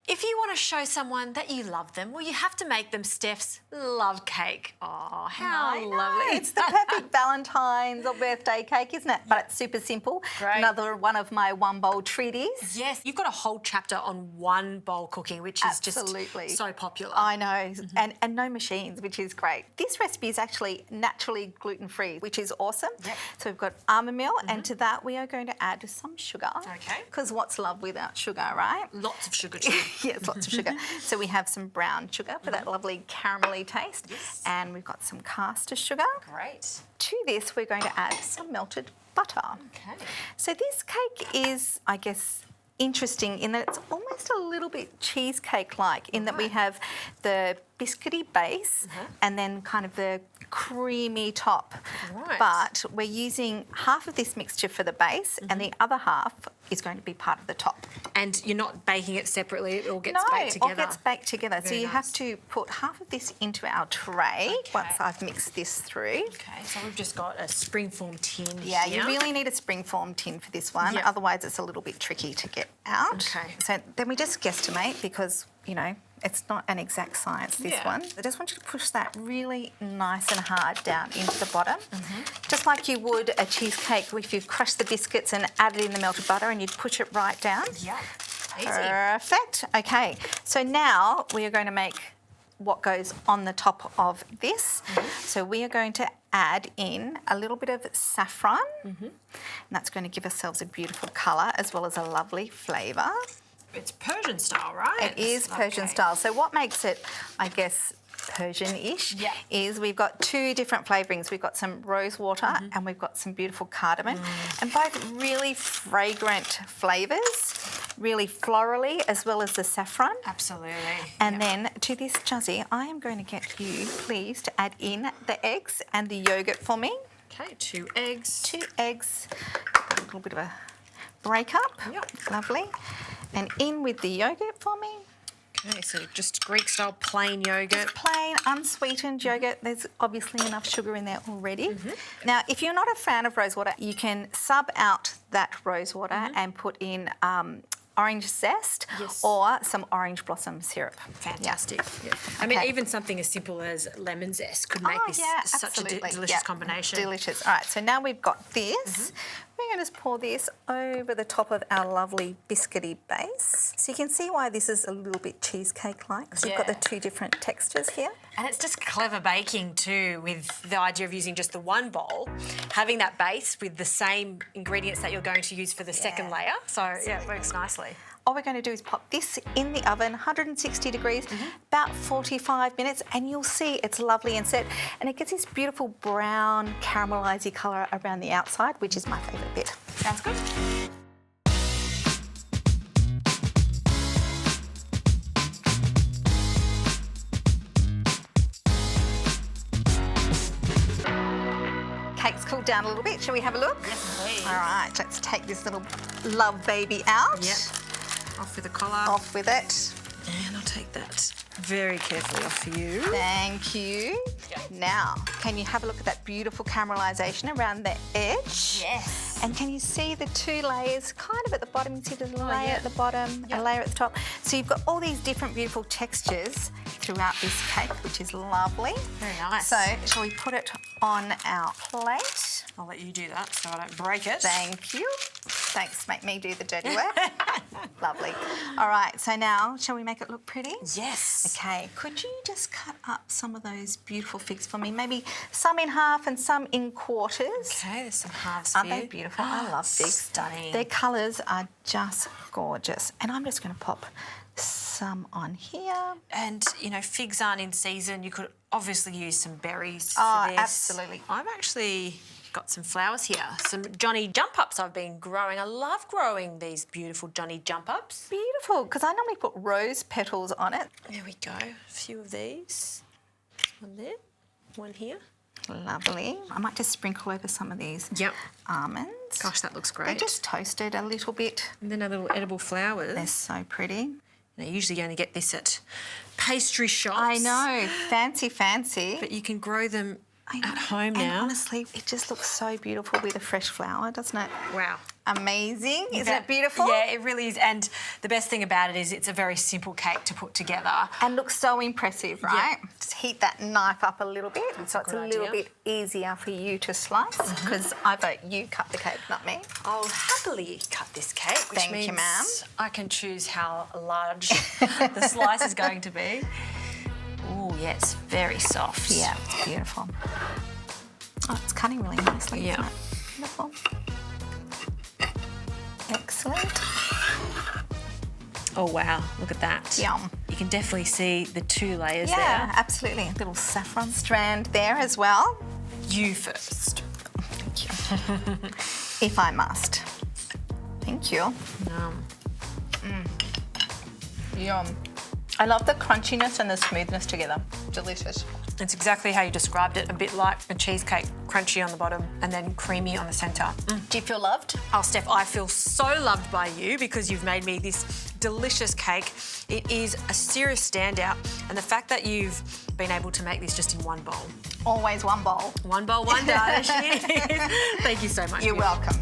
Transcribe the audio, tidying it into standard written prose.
If you want to show someone that you love them, well, you have to make them Steph's love cake. Oh, how lovely. It's the perfect Valentine's or birthday cake, isn't it? But it's super simple. Great. Another one of my one bowl treaties. Yes, you've got a whole chapter on one bowl cooking, which is just so popular. I know, and no machines, which is great. This recipe is actually naturally gluten-free, which is awesome. Yep. So we've got almond meal, and to that we are going to add some sugar. Okay. Because what's love without sugar, right? Lots of sugar too. Yes, lots of sugar. So we have some brown sugar for that lovely caramelly taste. Yes. And we've got some caster sugar. Great. To this, we're going to add some melted butter. Okay. So this cake is, I guess, interesting in that it's almost a little bit cheesecake-like in that we have the biscuity base and then kind of the creamy top. Right. But we're using half of this mixture for the base and the other half is going to be part of the top. And you're not baking it separately, it all gets baked together? No, it all gets baked together. So Very you nice. have to put half of this into our tray once I've mixed this through. Okay, so we've just got a springform tin Yeah, here. you really need a springform tin for this one. Yep. Otherwise, it's a little bit tricky to get out. Okay. So then we just guesstimate because, you know, it's not an exact science, this one. I just want you to push that really nice and hard down into the bottom. Just like you would a cheesecake if you've crushed the biscuits and added in the melted butter and you'd push it right down. Yeah, easy. Perfect. Okay, so now we are going to make what goes on the top of this. So we are going to add in a little bit of saffron, and that's going to give ourselves a beautiful colour as well as a lovely flavour. It's Persian style, right? It is Persian style. So what makes it, I guess, Persian-ish is we've got two different flavourings. We've got some rosewater and we've got some beautiful cardamom, and both really fragrant flavours, really florally, as well as the saffron. Absolutely. And then to this, Juzzy, I am going to get you, please, to add in the eggs and the yoghurt for me. Okay, 2 eggs. 2 eggs, a little bit of a break up. Yep. Lovely. And in with the yoghurt for me. Okay, so just Greek style plain yoghurt. Plain, unsweetened yoghurt. There's obviously enough sugar in there already. Now, if you're not a fan of rosewater, you can sub out that rosewater and put in orange zest or some orange blossom syrup. Fantastic. Yeah. I mean, even something as simple as lemon zest could make this such a delicious combination. Delicious. All right, so now we've got this. We're going to just pour this over the top of our lovely biscuity base. So you can see why this is a little bit cheesecake-like. So you've got the two different textures here. And it's just clever baking too, with the idea of using just the one bowl, having that base with the same ingredients that you're going to use for the second layer. So yeah, it works nicely. All we're going to do is pop this in the oven, 160 degrees, about 45 minutes, and you'll see it's lovely and set. And it gets this beautiful brown caramelisy colour around the outside, which is my favourite bit. Sounds good. Cake's cooled down a little bit. Shall we have a look? Yes, please. All right, let's take this little love baby out. Yep. Off with the collar. Off with it. And I'll take that very carefully off for you. Thank you. Now, can you have a look at that beautiful caramelisation around the edge? Yes. And can you see the two layers kind of at the bottom? You see the layer at the bottom, a layer at the top. So you've got all these different beautiful textures throughout this cake, which is lovely. Very nice. So shall we put it on our plate? I'll let you do that so I don't break it. Thank you. Thanks, make me do the dirty work. Lovely. All right, so now, shall we make it look pretty? Yes. Okay, could you just cut up some of those beautiful figs for me? Maybe some in half and some in quarters. Okay, there's some halves Aren't for they you. beautiful? I love figs. Stunning. Their colours are just gorgeous. And I'm just going to pop some on here. And, you know, figs aren't in season. You could obviously use some berries Oh, for this. absolutely. I've actually got some flowers here. Some Johnny jump-ups I've been growing. I love growing these beautiful Johnny jump-ups. Beautiful, because I normally put rose petals on it. There we go. A few of these. One there, one here. Lovely. I might just sprinkle over some of these almonds. Gosh, that looks great. They're just toasted a little bit. And then our little edible flowers. They're so pretty. And I usually only get this at pastry shops. I know, fancy, fancy. But you can grow them I know. at home and now. honestly, it just looks so beautiful with a fresh flower, doesn't it? Wow. amazing. Isn't it beautiful? Yeah, it really is. And the best thing about it is it's a very simple cake to put together. And looks so impressive, right? Yeah. Just heat that knife up a little bit so it's a little bit easier for you to slice, because I vote you cut the cake, not me. I'll happily cut this cake, which Thank you, means ma'am. I can choose how large the slice is going to be. Oh, yes, very soft. Yeah, it's beautiful. Oh, it's cutting really nicely, Yeah. isn't it? Beautiful. Excellent. Oh, wow, look at that. Yum. You can definitely see the 2 layers Yeah, there. absolutely. Little saffron strand there as well. You first. Thank you. If I must. Thank you. Yum. I love the crunchiness and the smoothness together. Delicious. It's exactly how you described it, a bit like a cheesecake, crunchy on the bottom and then creamy on the centre. Do you feel loved? Oh, Steph, I feel so loved by you because you've made me this delicious cake. It is a serious standout, and the fact that you've been able to make this just in one bowl. Always one bowl. One bowl, one day. Thank you so much. You're welcome.